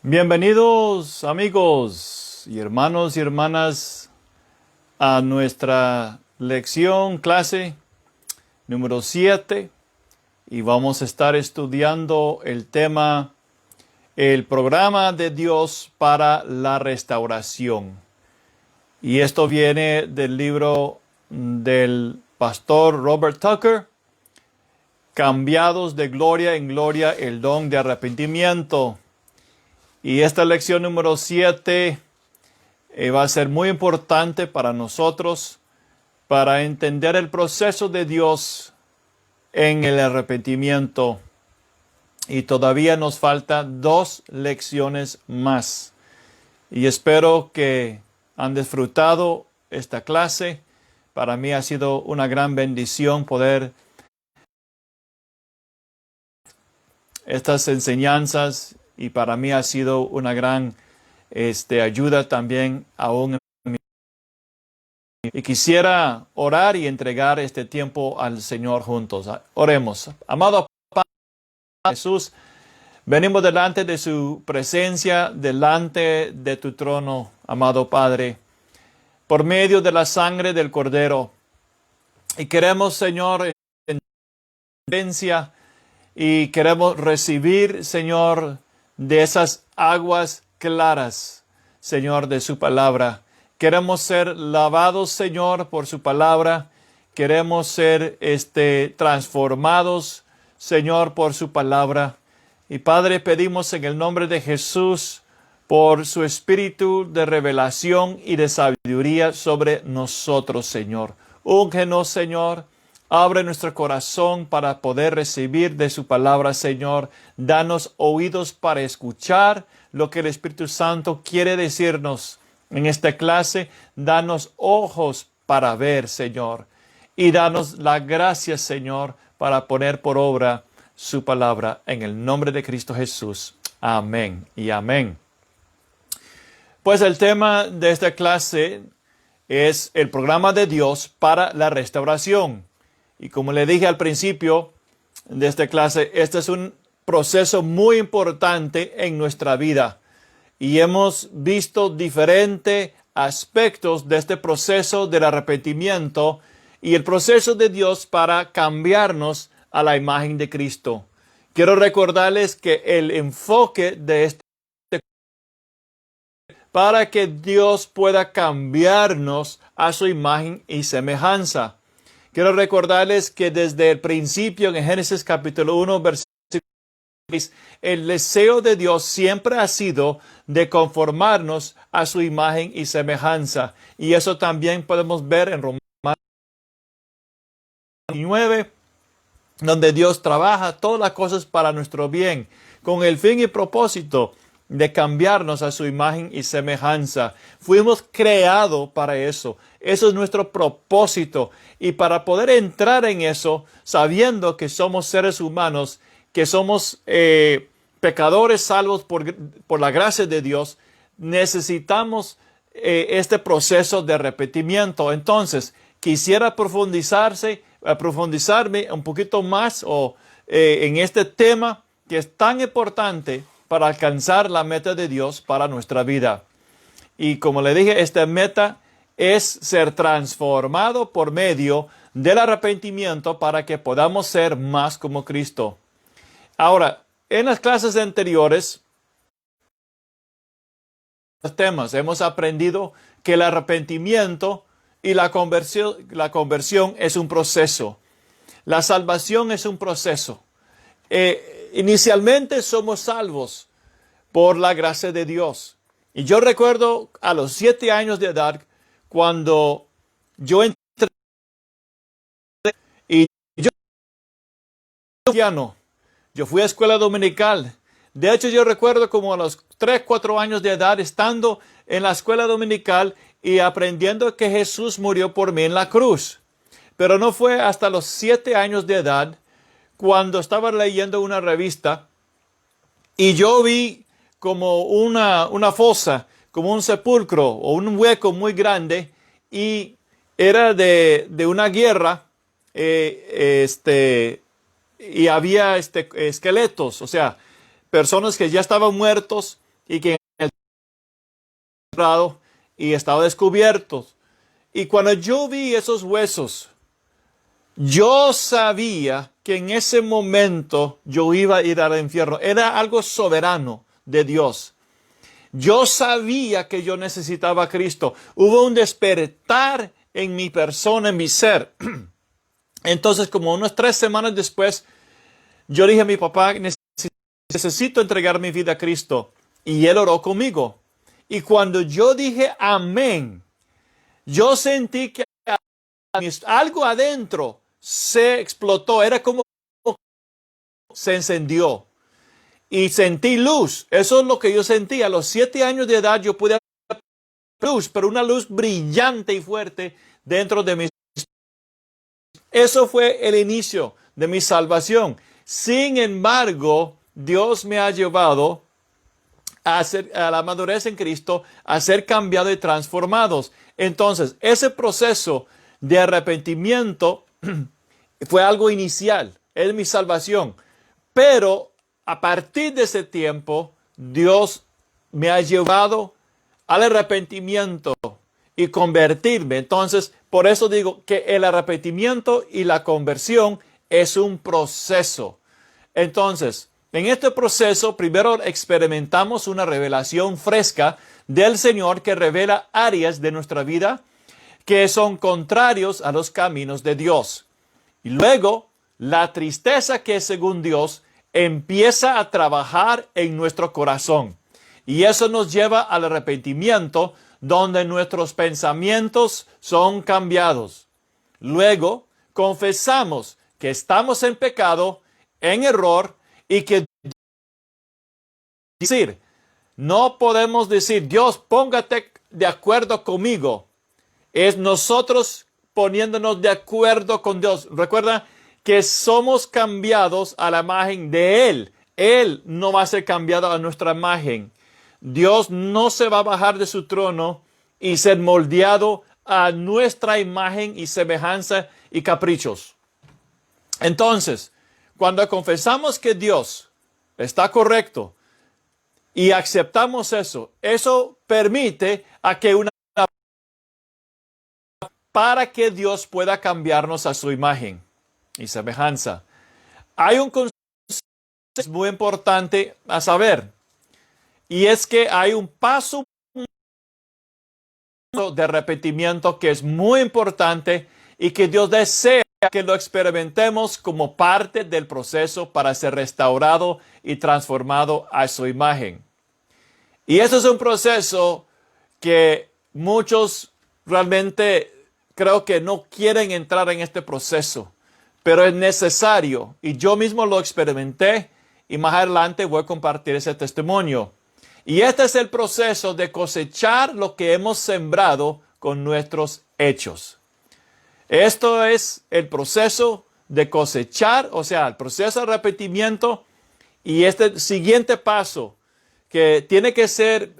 Bienvenidos amigos y hermanas a nuestra clase número 7 y vamos a estar estudiando el tema el programa de Dios para la restauración. Y esto viene del libro del pastor Robert Tucker, Cambiados de gloria en gloria, el don de arrepentimiento. Y esta lección número 7 va a ser muy importante para nosotros para entender el proceso de Dios en el arrepentimiento. Y todavía nos faltan 2 lecciones más. Y espero que han disfrutado esta clase. Para mí ha sido una gran bendición poder estas enseñanzas. Y para mí ha sido una gran ayuda también aún. Y quisiera orar y entregar este tiempo al Señor juntos. Oremos. Amado Padre Jesús, venimos delante de su presencia, delante de tu trono, amado Padre, por medio de la sangre del Cordero. Y queremos, Señor, en penitencia, y queremos recibir, Señor, de esas aguas claras, Señor, de su palabra. Queremos ser lavados, Señor, por su palabra. Queremos ser transformados, Señor, por su palabra. Y Padre, pedimos en el nombre de Jesús por su espíritu de revelación y de sabiduría sobre nosotros, Señor. Úngenos, Señor. Abre nuestro corazón para poder recibir de su palabra, Señor. Danos oídos para escuchar lo que el Espíritu Santo quiere decirnos en esta clase. Danos ojos para ver, Señor. Y danos la gracia, Señor, para poner por obra su palabra en el nombre de Cristo Jesús. Amén y amén. Pues el tema de esta clase es el programa de Dios para la restauración. Y como le dije al principio de esta clase, este es un proceso muy importante en nuestra vida. Y hemos visto diferentes aspectos de este proceso del arrepentimiento y el proceso de Dios para cambiarnos a la imagen de Cristo. Quiero recordarles que el enfoque de este para que Dios pueda cambiarnos a su imagen y semejanza. Quiero recordarles que desde el principio en Génesis capítulo 1, versículo 6, el deseo de Dios siempre ha sido de conformarnos a su imagen y semejanza. Y eso también podemos ver en Romanos 9, donde Dios trabaja todas las cosas para nuestro bien, con el fin y propósito de cambiarnos a su imagen y semejanza. Fuimos creados para eso. Eso es nuestro propósito. Y para poder entrar en eso, sabiendo que somos seres humanos, que somos pecadores salvos por la gracia de Dios, necesitamos este proceso de arrepentimiento. Entonces, quisiera profundizarme un poquito más en este tema que es tan importante para alcanzar la meta de Dios para nuestra vida. Y como le dije, esta meta es ser transformado por medio del arrepentimiento para que podamos ser más como Cristo. Ahora, en las clases anteriores, hemos aprendido que el arrepentimiento y la conversión es un proceso. La salvación es un proceso. Inicialmente somos salvos por la gracia de Dios. Y yo recuerdo a los 7 años de edad, cuando yo entré y yo fui a escuela dominical. De hecho, yo recuerdo como a los 3, 4 años de edad estando en la escuela dominical y aprendiendo que Jesús murió por mí en la cruz. Pero no fue hasta los 7 años de edad cuando estaba leyendo una revista y yo vi como una fosa, como un sepulcro o un hueco muy grande, y era de una guerra, y había esqueletos, o sea, personas que ya estaban muertos y que y estaba descubierto. Y cuando yo vi esos huesos, yo sabía que en ese momento yo iba a ir al infierno. Era algo soberano de Dios. Yo sabía que yo necesitaba a Cristo. Hubo un despertar en mi persona, en mi ser. Entonces, como unas 3 semanas después, yo dije a mi papá, necesito entregar mi vida a Cristo. Y él oró conmigo. Y cuando yo dije amén, yo sentí que algo adentro se explotó. Era como se encendió. Y sentí luz. Eso es lo que yo sentí. A los 7 años de edad yo pude ver luz, pero una luz brillante y fuerte dentro de mí. Eso fue el inicio de mi salvación. Sin embargo, Dios me ha llevado a la madurez en Cristo, a ser cambiados y transformados. Entonces, ese proceso de arrepentimiento fue algo inicial. Es mi salvación. Pero a partir de ese tiempo, Dios me ha llevado al arrepentimiento y convertirme. Entonces, por eso digo que el arrepentimiento y la conversión es un proceso. Entonces, en este proceso, primero experimentamos una revelación fresca del Señor que revela áreas de nuestra vida que son contrarios a los caminos de Dios. Y luego, la tristeza que es según Dios empieza a trabajar en nuestro corazón. Y eso nos lleva al arrepentimiento, donde nuestros pensamientos son cambiados. Luego, confesamos que estamos en pecado, en error, y que no podemos decir, Dios, póngate de acuerdo conmigo. Es nosotros poniéndonos de acuerdo con Dios. Recuerda que somos cambiados a la imagen de Él. Él no va a ser cambiado a nuestra imagen. Dios no se va a bajar de su trono y ser moldeado a nuestra imagen y semejanza y caprichos. Entonces, cuando confesamos que Dios está correcto y aceptamos eso, eso permite a que para que Dios pueda cambiarnos a su imagen y semejanza. Hay un concepto muy importante a saber, y es que hay un paso de arrepentimiento que es muy importante y que Dios desea que lo experimentemos como parte del proceso para ser restaurado y transformado a su imagen. Y eso es un proceso que muchos realmente creo que no quieren entrar en este proceso, pero es necesario y yo mismo lo experimenté y más adelante voy a compartir ese testimonio. Y este es el proceso de cosechar lo que hemos sembrado con nuestros hechos. Esto es el proceso de cosechar, o sea, el proceso de arrepentimiento y este siguiente paso que tiene que ser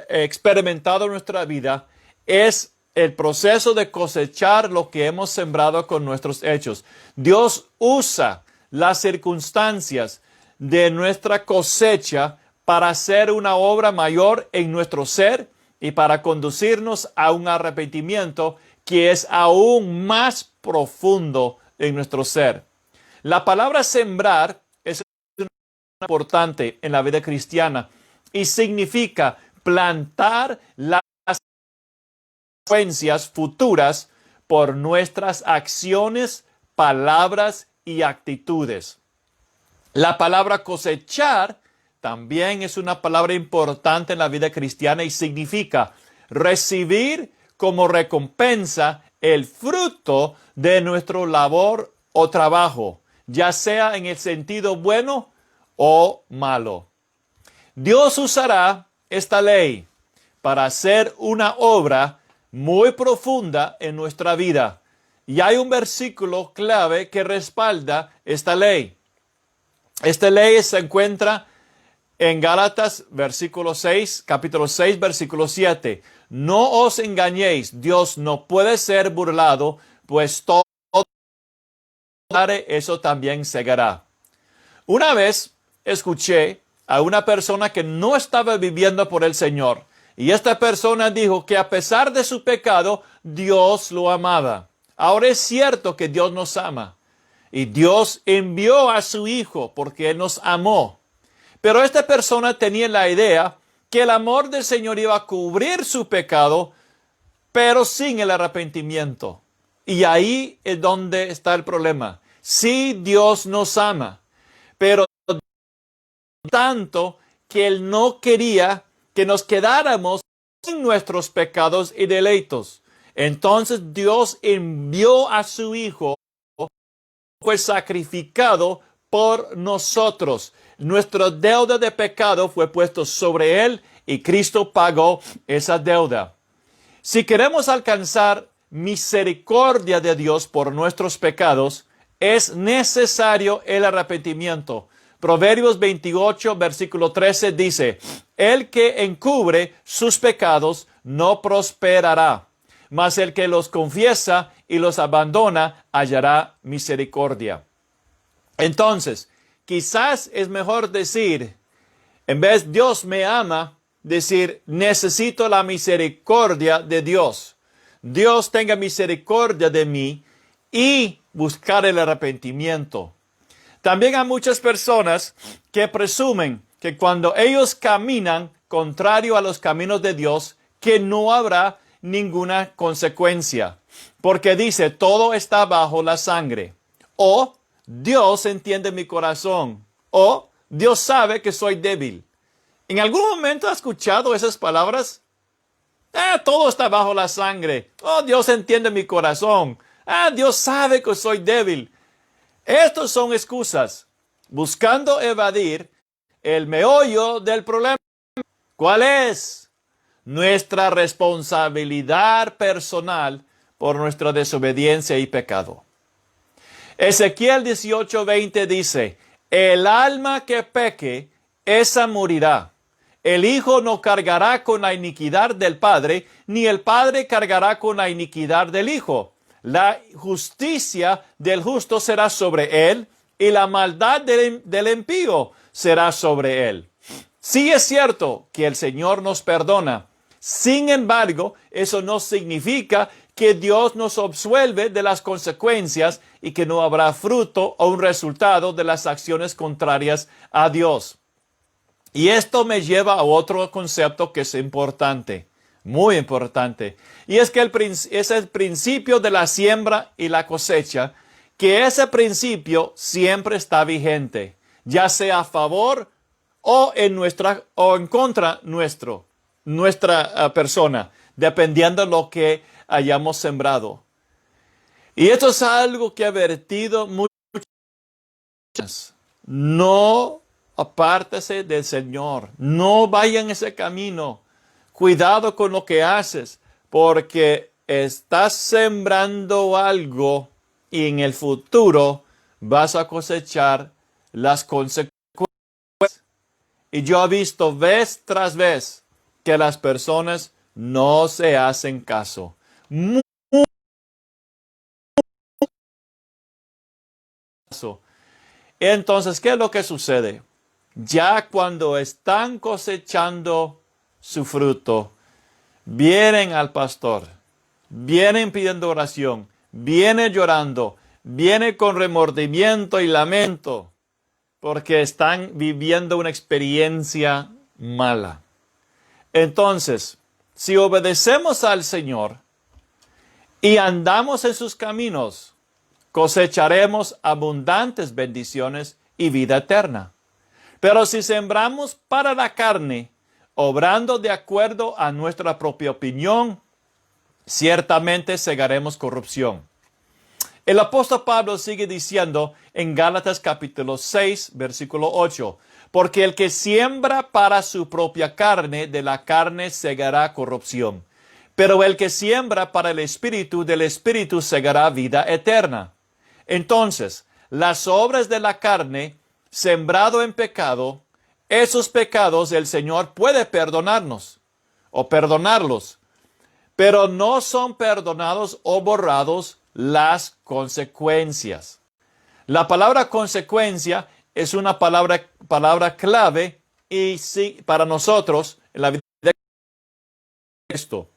experimentado en nuestra vida es el proceso de cosechar lo que hemos sembrado con nuestros hechos. Dios usa las circunstancias de nuestra cosecha para hacer una obra mayor en nuestro ser y para conducirnos a un arrepentimiento que es aún más profundo en nuestro ser. La palabra sembrar es importante en la vida cristiana y significa plantar las consecuencias futuras por nuestras acciones, palabras y actitudes. La palabra cosechar también es una palabra importante en la vida cristiana y significa recibir como recompensa el fruto de nuestro labor o trabajo, ya sea en el sentido bueno o malo. Dios usará esta ley para hacer una obra muy profunda en nuestra vida. Y hay un versículo clave que respalda esta ley. Esta ley se encuentra en Gálatas, capítulo 6, versículo 7. No os engañéis, Dios no puede ser burlado, pues todo eso también segará. Una vez escuché a una persona que no estaba viviendo por el Señor. Y esta persona dijo que a pesar de su pecado, Dios lo amaba. Ahora es cierto que Dios nos ama. Y Dios envió a su Hijo porque Él nos amó. Pero esta persona tenía la idea que el amor del Señor iba a cubrir su pecado, pero sin el arrepentimiento. Y ahí es donde está el problema. Sí, Dios nos ama, pero tanto que Él no quería que nos quedáramos sin nuestros pecados y delitos. Entonces Dios envió a su Hijo, fue sacrificado por nosotros. Nuestra deuda de pecado fue puesto sobre Él y Cristo pagó esa deuda. Si queremos alcanzar misericordia de Dios por nuestros pecados, es necesario el arrepentimiento. Proverbios 28, versículo 13 dice, el que encubre sus pecados no prosperará, mas el que los confiesa y los abandona hallará misericordia. Entonces, quizás es mejor decir, en vez Dios me ama, decir necesito la misericordia de Dios. Dios tenga misericordia de mí y buscar el arrepentimiento. También hay muchas personas que presumen que cuando ellos caminan contrario a los caminos de Dios, que no habrá ninguna consecuencia, porque dice todo está bajo la sangre, o Dios entiende mi corazón, o Dios sabe que soy débil. ¿En algún momento has escuchado esas palabras? Todo está bajo la sangre. Oh, Dios entiende mi corazón. Dios sabe que soy débil. Estos son excusas, buscando evadir el meollo del problema. ¿Cuál es? Nuestra responsabilidad personal por nuestra desobediencia y pecado. Ezequiel 18:20 dice, el alma que peque, esa morirá. El hijo no cargará con la iniquidad del padre, ni el padre cargará con la iniquidad del hijo. La justicia del justo será sobre él, y la maldad del impío será sobre él. Sí es cierto que el Señor nos perdona. Sin embargo, eso no significa que Dios nos absuelve de las consecuencias y que no habrá fruto o un resultado de las acciones contrarias a Dios. Y esto me lleva a otro concepto que es importante, muy importante. Y es que es el principio de la siembra y la cosecha, que ese principio siempre está vigente, ya sea a favor o en contra nuestra persona, dependiendo de lo que hayamos sembrado. Y esto es algo que ha vertido muchas. No apártese del Señor. No vaya en ese camino. Cuidado con lo que haces, porque estás sembrando algo y en el futuro vas a cosechar las consecuencias. Y yo he visto vez tras vez que las personas no se hacen caso. Entonces, ¿qué es lo que sucede? Ya cuando están cosechando su fruto, vienen al pastor, vienen pidiendo oración, vienen llorando, vienen con remordimiento y lamento, porque están viviendo una experiencia mala. Entonces, si obedecemos al Señor y andamos en sus caminos, cosecharemos abundantes bendiciones y vida eterna. Pero si sembramos para la carne, obrando de acuerdo a nuestra propia opinión, ciertamente segaremos corrupción. El apóstol Pablo sigue diciendo en Gálatas capítulo 6, versículo 8, porque el que siembra para su propia carne, de la carne segará corrupción. Pero el que siembra para el Espíritu, del Espíritu segará vida eterna. Entonces, las obras de la carne, sembrado en pecado, esos pecados el Señor puede perdonarnos o perdonarlos, pero no son perdonados o borrados las consecuencias. La palabra consecuencia es una palabra clave y sí, para nosotros, en la vida de esto,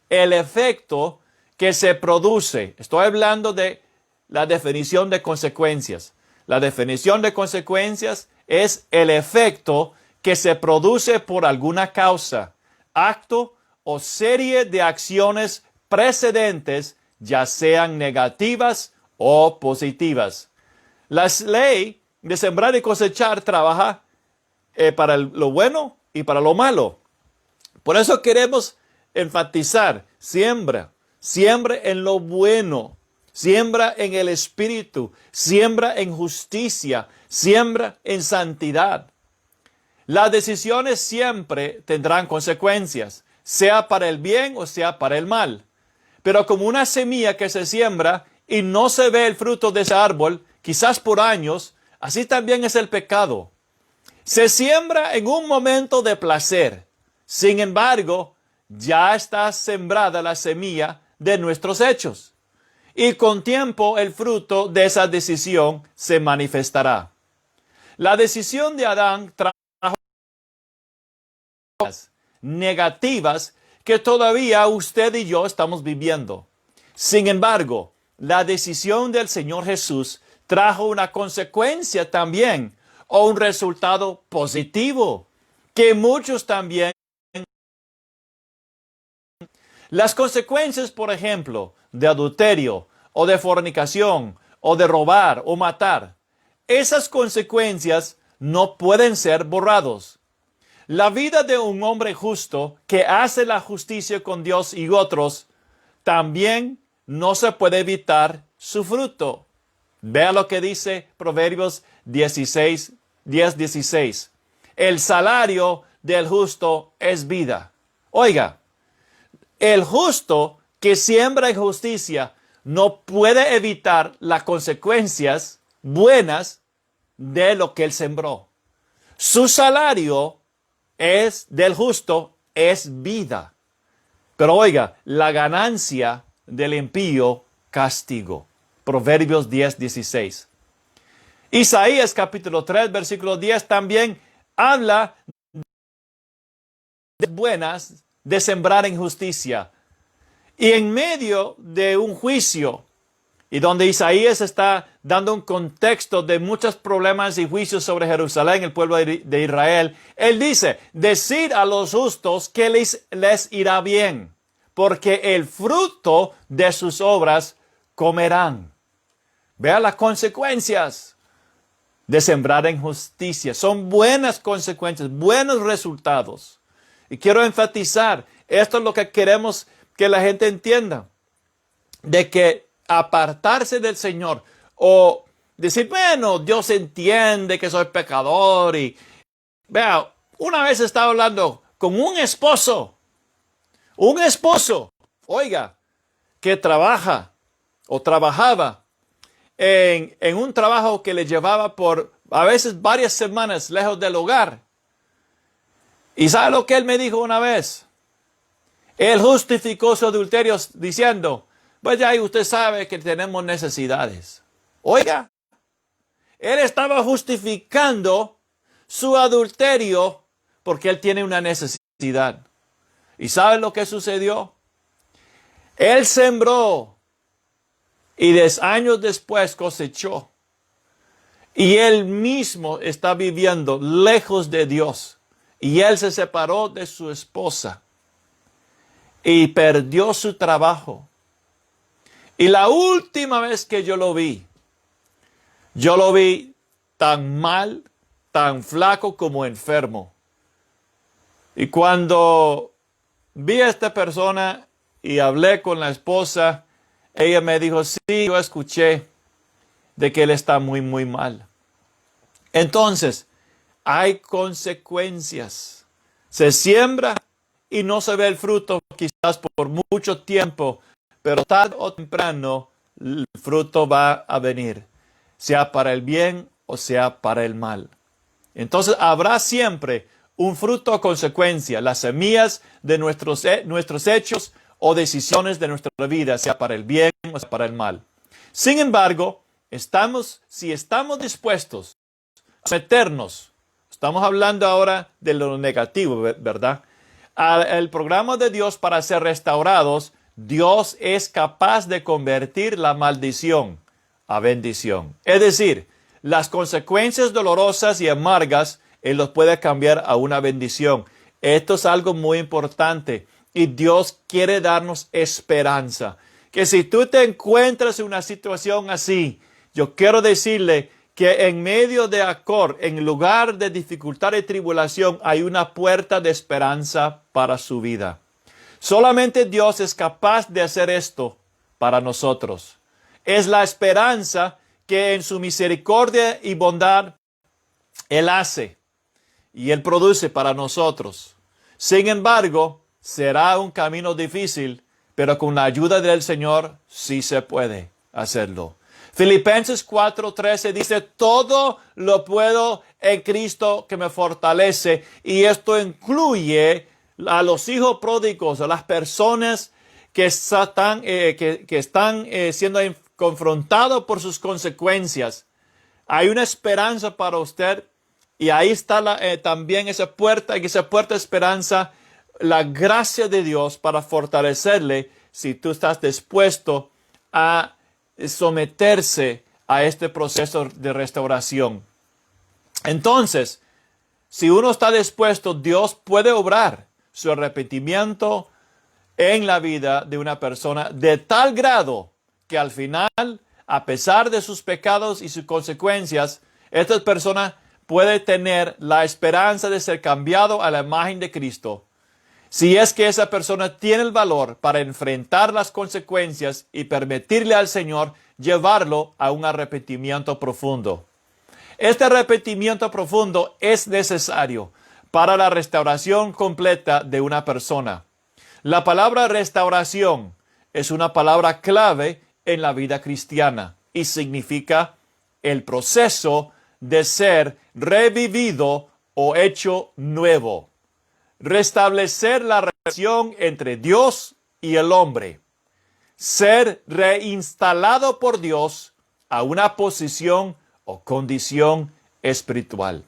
el efecto que se produce, estoy hablando de la definición de consecuencias. La definición de consecuencias es el efecto que se produce por alguna causa, acto o serie de acciones precedentes, ya sean negativas o positivas. La ley de sembrar y cosechar trabaja para lo bueno y para lo malo. Por eso queremos enfatizar, siembra en lo bueno, siembra en el Espíritu, siembra en justicia, siembra en santidad. Las decisiones siempre tendrán consecuencias, sea para el bien o sea para el mal. Pero como una semilla que se siembra y no se ve el fruto de ese árbol, quizás por años, así también es el pecado. Se siembra en un momento de placer. Sin embargo, ya está sembrada la semilla de nuestros hechos. Y con tiempo el fruto de esa decisión se manifestará. La decisión de Adán trajo negativas que todavía usted y yo estamos viviendo. Sin embargo, la decisión del Señor Jesús trajo una consecuencia también, o un resultado positivo, que muchos también. Las consecuencias, por ejemplo, de adulterio, o de fornicación, o de robar, o matar, esas consecuencias no pueden ser borrados. La vida de un hombre justo que hace la justicia con Dios y otros, también no se puede evitar su fruto. Vea lo que dice Proverbios 10:16. El salario del justo es vida. Oiga, el justo que siembra injusticia no puede evitar las consecuencias buenas de lo que él sembró. Su salario del justo es vida. Pero oiga, la ganancia del impío, castigo. Proverbios 10:16. Isaías capítulo 3, versículo 10 también habla de buenas de sembrar injusticia. Y en medio de un juicio, y donde Isaías está dando un contexto de muchos problemas y juicios sobre Jerusalén, el pueblo de Israel, él dice, decid a los justos que les irá bien, porque el fruto de sus obras comerán. Vea las consecuencias de sembrar en justicia. Son buenas consecuencias, buenos resultados. Y quiero enfatizar, esto es lo que queremos que la gente entienda, de que apartarse del Señor o decir, bueno, Dios entiende que soy pecador. Y vea, una vez estaba hablando con un esposo, oiga, que trabaja o trabajaba en un trabajo que le llevaba por a veces varias semanas lejos del hogar. ¿Y sabe lo que él me dijo una vez? Él justificó su adulterio diciendo, pues ya usted sabe que tenemos necesidades. Oiga, él estaba justificando su adulterio porque él tiene una necesidad. ¿Y sabe lo que sucedió? Él sembró y 10 años después cosechó. Y él mismo está viviendo lejos de Dios. Y él se separó de su esposa y perdió su trabajo. Y la última vez que yo lo vi tan mal, tan flaco como enfermo. Y cuando vi a esta persona y hablé con la esposa, ella me dijo, sí, yo escuché de que él está muy, muy mal. Entonces, hay consecuencias. Se siembra y no se ve el fruto quizás por mucho tiempo, pero tarde o temprano el fruto va a venir, sea para el bien o sea para el mal. Entonces habrá siempre un fruto o consecuencia, las semillas de nuestros hechos o decisiones de nuestra vida, sea para el bien o sea para el mal. Sin embargo, si estamos dispuestos a meternos, Estamos hablando ahora de lo negativo, ¿verdad? El programa de Dios para ser restaurados, Dios es capaz de convertir la maldición a bendición. Es decir, las consecuencias dolorosas y amargas, Él los puede cambiar a una bendición. Esto es algo muy importante y Dios quiere darnos esperanza. Que si tú te encuentras en una situación así, yo quiero decirle que en medio de en lugar de dificultad y tribulación, hay una puerta de esperanza para su vida. Solamente Dios es capaz de hacer esto para nosotros. Es la esperanza que en su misericordia y bondad Él hace y Él produce para nosotros. Sin embargo, será un camino difícil, pero con la ayuda del Señor sí se puede hacerlo. Filipenses 4:13 dice, todo lo puedo en Cristo que me fortalece, y esto incluye a los hijos pródigos, a las personas que están siendo confrontados por sus consecuencias. Hay una esperanza para usted y ahí está también esa puerta de esperanza, la gracia de Dios para fortalecerle si tú estás dispuesto a someterse a este proceso de restauración. Entonces, si uno está dispuesto, Dios puede obrar su arrepentimiento en la vida de una persona de tal grado que al final, a pesar de sus pecados y sus consecuencias, esta persona puede tener la esperanza de ser cambiado a la imagen de Cristo. Si es que esa persona tiene el valor para enfrentar las consecuencias y permitirle al Señor llevarlo a un arrepentimiento profundo. Este arrepentimiento profundo es necesario para la restauración completa de una persona. La palabra restauración es una palabra clave en la vida cristiana y significa el proceso de ser revivido o hecho nuevo. Restablecer la relación entre Dios y el hombre. Ser reinstalado por Dios a una posición o condición espiritual.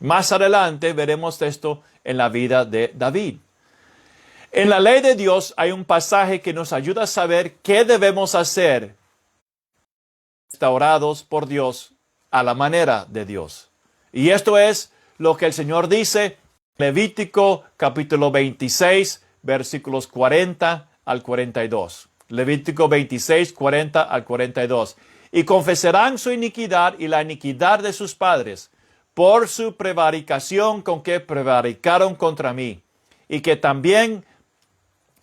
Más adelante veremos esto en la vida de David. En la ley de Dios hay un pasaje que nos ayuda a saber qué debemos hacer restaurados por Dios a la manera de Dios. Y esto es lo que el Señor dice Levítico capítulo 26, versículos 40 al 42. Levítico 26, 40 al 42. Y confesarán su iniquidad y la iniquidad de sus padres por su prevaricación con que prevaricaron contra mí. Y que también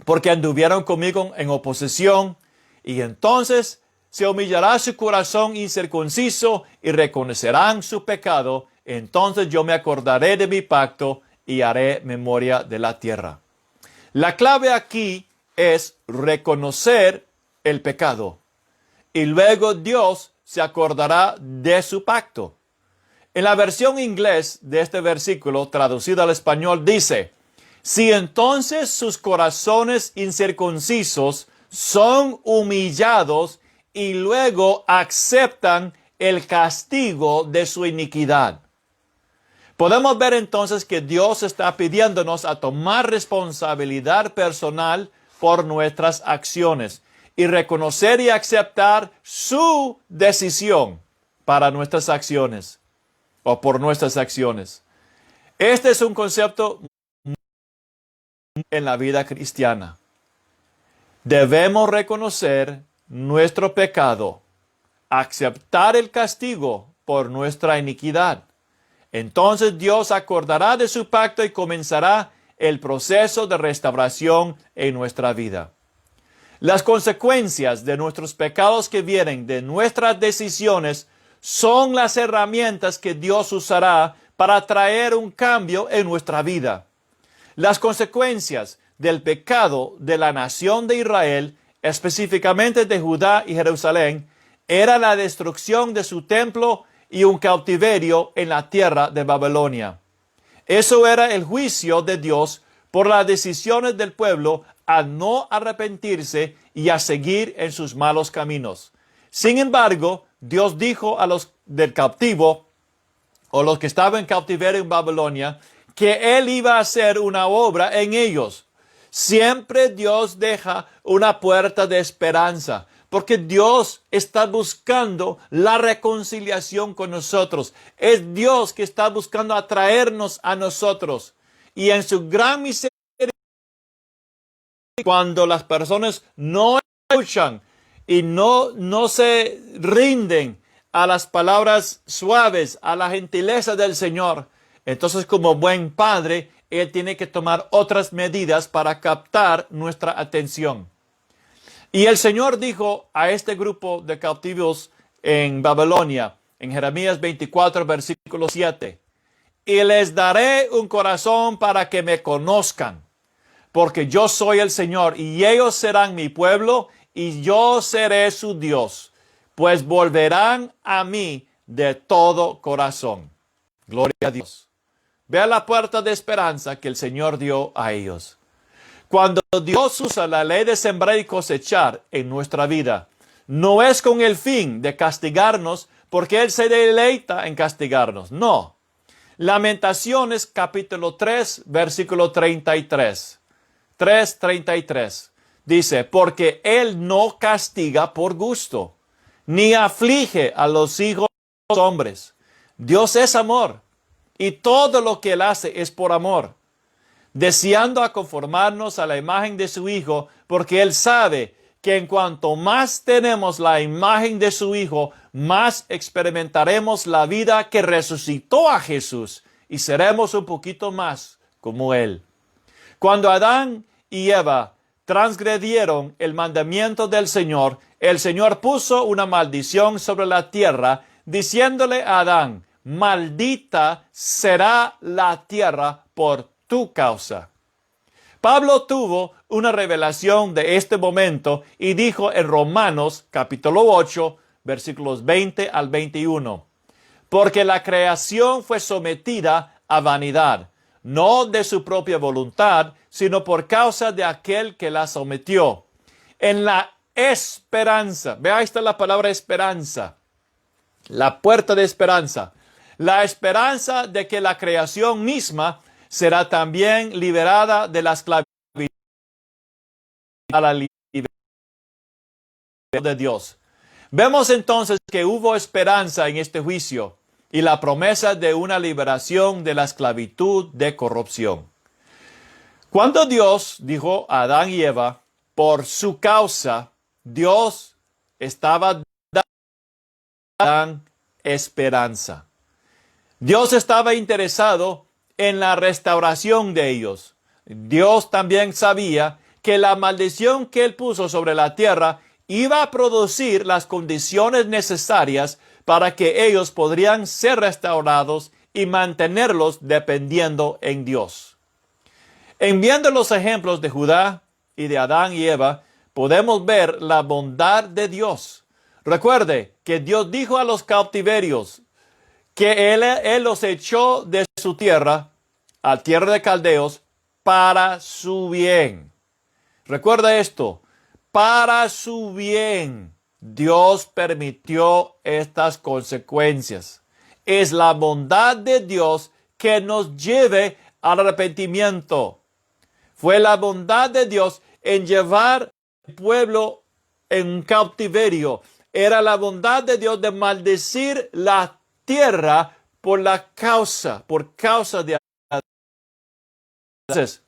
porque anduvieron conmigo en oposición. Y entonces se humillará su corazón incircunciso y reconocerán su pecado. Entonces yo me acordaré de mi pacto y haré memoria de la tierra. La clave aquí es reconocer el pecado. Y luego Dios se acordará de su pacto. En la versión inglés de este versículo, traducido al español, dice, si entonces sus corazones incircuncisos son humillados y luego aceptan el castigo de su iniquidad. Podemos ver entonces que Dios está pidiéndonos a tomar responsabilidad personal por nuestras acciones y reconocer y aceptar su decisión para nuestras acciones o por nuestras acciones. Este es un concepto en la vida cristiana. Debemos reconocer nuestro pecado, aceptar el castigo por nuestra iniquidad. Entonces Dios acordará de su pacto y comenzará el proceso de restauración en nuestra vida. Las consecuencias de nuestros pecados que vienen de nuestras decisiones son las herramientas que Dios usará para traer un cambio en nuestra vida. Las consecuencias del pecado de la nación de Israel, específicamente de Judá y Jerusalén, era la destrucción de su templo y un cautiverio en la tierra de Babilonia. Eso era el juicio de Dios por las decisiones del pueblo a no arrepentirse y a seguir en sus malos caminos. Sin embargo, Dios dijo a los del cautivo, o los que estaban en cautiverio en Babilonia, que Él iba a hacer una obra en ellos. Siempre Dios deja una puerta de esperanza, porque Dios está buscando la reconciliación con nosotros. Es Dios que está buscando atraernos a nosotros. Y en su gran misericordia, cuando las personas no escuchan y no se rinden a las palabras suaves, a la gentileza del Señor, entonces como buen padre, Él tiene que tomar otras medidas para captar nuestra atención. Y el Señor dijo a este grupo de cautivos en Babilonia, en Jeremías 24, versículo 7, y les daré un corazón para que me conozcan, porque yo soy el Señor, y ellos serán mi pueblo, y yo seré su Dios, pues volverán a mí de todo corazón. Gloria a Dios. Vea la puerta de esperanza que el Señor dio a ellos. Cuando Dios usa la ley de sembrar y cosechar en nuestra vida, no es con el fin de castigarnos, porque Él se deleita en castigarnos. No. Lamentaciones capítulo 3, versículo 33. 3:33. Dice, porque Él no castiga por gusto, ni aflige a los hijos de los hombres. Dios es amor, y todo lo que Él hace es por amor, deseando a conformarnos a la imagen de su Hijo, porque Él sabe que en cuanto más tenemos la imagen de su Hijo, más experimentaremos la vida que resucitó a Jesús y seremos un poquito más como Él. Cuando Adán y Eva transgredieron el mandamiento del Señor, el Señor puso una maldición sobre la tierra, diciéndole a Adán, maldita será la tierra por tu causa. Pablo tuvo una revelación de este momento y dijo en Romanos capítulo 8, versículos 20 al 21, porque la creación fue sometida a vanidad, no de su propia voluntad, sino por causa de aquel que la sometió, en la esperanza. Vea, ahí está la palabra esperanza, la puerta de esperanza. La esperanza de que la creación misma será también liberada de la esclavitud a la libertad de Dios. Vemos entonces que hubo esperanza en este juicio y la promesa de una liberación de la esclavitud de corrupción. Cuando Dios dijo a Adán y Eva, por su causa, Dios estaba dando a Adán esperanza. Dios estaba interesado en la restauración de ellos. Dios también sabía que la maldición que Él puso sobre la tierra iba a producir las condiciones necesarias para que ellos podrían ser restaurados y mantenerlos dependiendo en Dios. En viendo los ejemplos de Judá y de Adán y Eva, podemos ver la bondad de Dios. Recuerde que Dios dijo a los cautiverios que Él los echó de su tierra, a tierra de caldeos, para su bien. Recuerda esto, para su bien. Dios permitió estas consecuencias. Es la bondad de Dios que nos lleve al arrepentimiento. Fue la bondad de Dios en llevar al pueblo en cautiverio. Era la bondad de Dios de maldecir la tierra por causa de Adán. Entonces,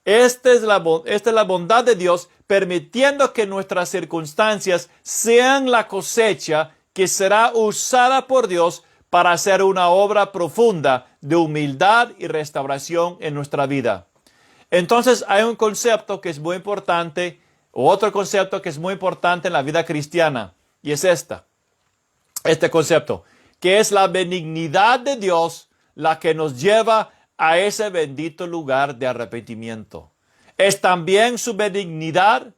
esta es la bondad de Dios, permitiendo que nuestras circunstancias sean la cosecha que será usada por Dios para hacer una obra profunda de humildad y restauración en nuestra vida. Entonces hay un concepto que es muy importante, otro concepto que es muy importante en la vida cristiana, y es este concepto, que es la benignidad de Dios la que nos lleva a ese bendito lugar de arrepentimiento. Es también su benignidad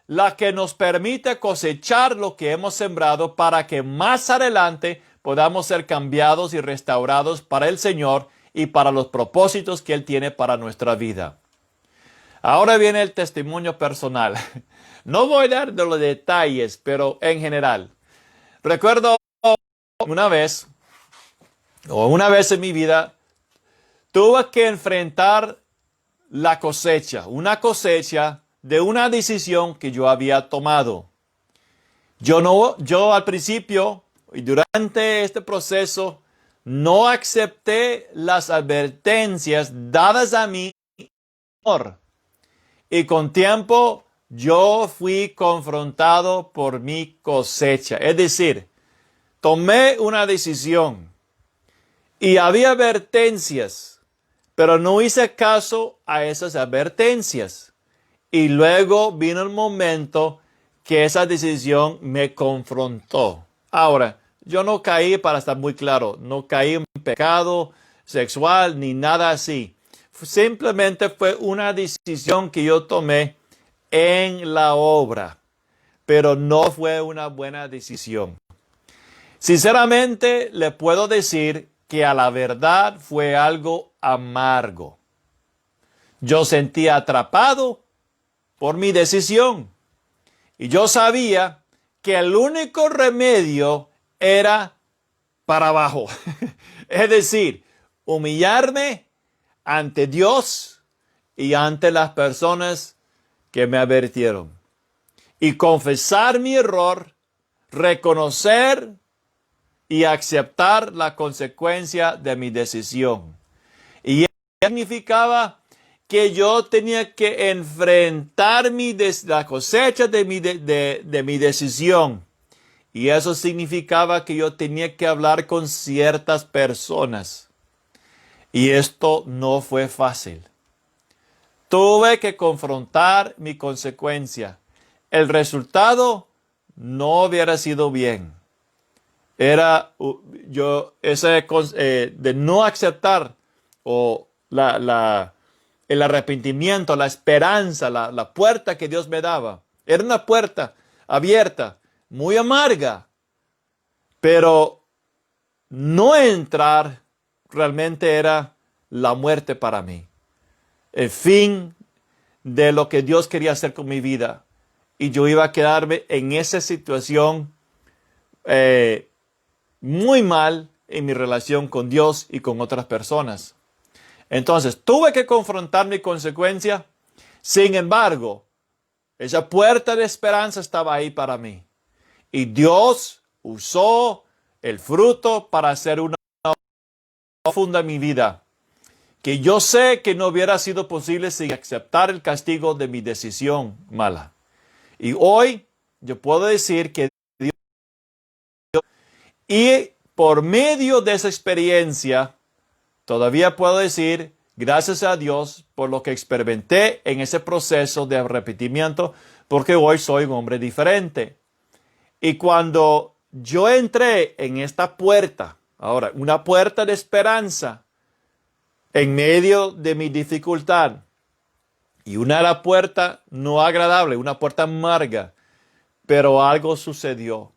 la que nos permite cosechar lo que hemos sembrado para que más adelante podamos ser cambiados y restaurados para el Señor y para los propósitos que Él tiene para nuestra vida. Ahora viene el testimonio personal. No voy a dar de los detalles, pero en general. Recuerdo una vez o una vez en mi vida, tuve que enfrentar la cosecha, una cosecha de una decisión que yo había tomado. Yo al principio y durante este proceso no acepté las advertencias dadas a mí y con tiempo yo fui confrontado por mi cosecha. Es decir, tomé una decisión y había advertencias, pero no hice caso a esas advertencias. Y luego vino el momento que esa decisión me confrontó. Ahora, yo no caí, para estar muy claro, no caí en pecado sexual ni nada así. Simplemente fue una decisión que yo tomé en la obra, pero no fue una buena decisión. Sinceramente, le puedo decir que a la verdad fue algo amargo. Yo sentía atrapado por mi decisión y yo sabía que el único remedio era para abajo. Es decir, humillarme ante Dios y ante las personas que me advirtieron. Y confesar mi error, reconocer y aceptar la consecuencia de mi decisión. Y eso significaba que yo tenía que enfrentar la cosecha de mi decisión. Y eso significaba que yo tenía que hablar con ciertas personas. Y esto no fue fácil. Tuve que confrontar mi consecuencia. El resultado no hubiera sido bien. Era de no aceptar o el arrepentimiento, la esperanza, la puerta que Dios me daba. Era una puerta abierta, muy amarga, pero no entrar realmente era la muerte para mí. El fin de lo que Dios quería hacer con mi vida. Y yo iba a quedarme en esa situación muy mal en mi relación con Dios y con otras personas. Entonces, tuve que confrontar mi consecuencia. Sin embargo, esa puerta de esperanza estaba ahí para mí. Y Dios usó el fruto para hacer una profunda en mi vida, que yo sé que no hubiera sido posible sin aceptar el castigo de mi decisión mala. Y hoy yo puedo decir que Dios, y por medio de esa experiencia, todavía puedo decir, gracias a Dios por lo que experimenté en ese proceso de arrepentimiento, porque hoy soy un hombre diferente. Y cuando yo entré en esta puerta, ahora, una puerta de esperanza, en medio de mi dificultad, y una puerta no agradable, una puerta amarga, pero algo sucedió.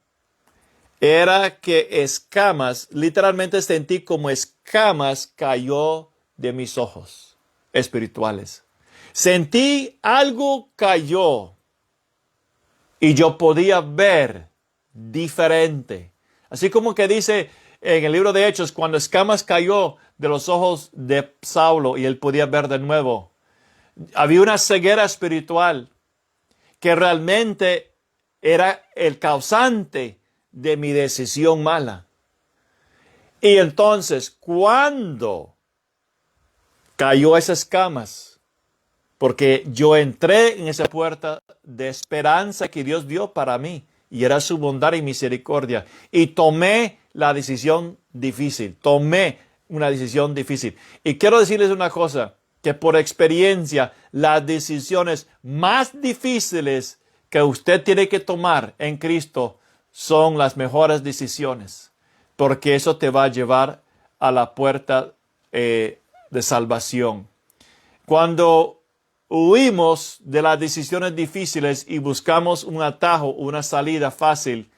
Era que escamas, literalmente sentí como escamas cayó de mis ojos espirituales. Sentí algo cayó y yo podía ver diferente. Así como que dice en el libro de Hechos, cuando escamas cayó de los ojos de Saulo y él podía ver de nuevo. Había una ceguera espiritual que realmente era el causante de mi decisión mala. Y entonces, cuando cayó esas escamas, porque yo entré en esa puerta de esperanza que Dios dio para mí, y era su bondad y misericordia, y tomé la decisión difícil, tomé una decisión difícil. Y quiero decirles una cosa, que por experiencia, las decisiones más difíciles que usted tiene que tomar en Cristo son las mejores decisiones, porque eso te va a llevar a la puerta de salvación. Cuando huimos de las decisiones difíciles y buscamos un atajo, una salida fácil,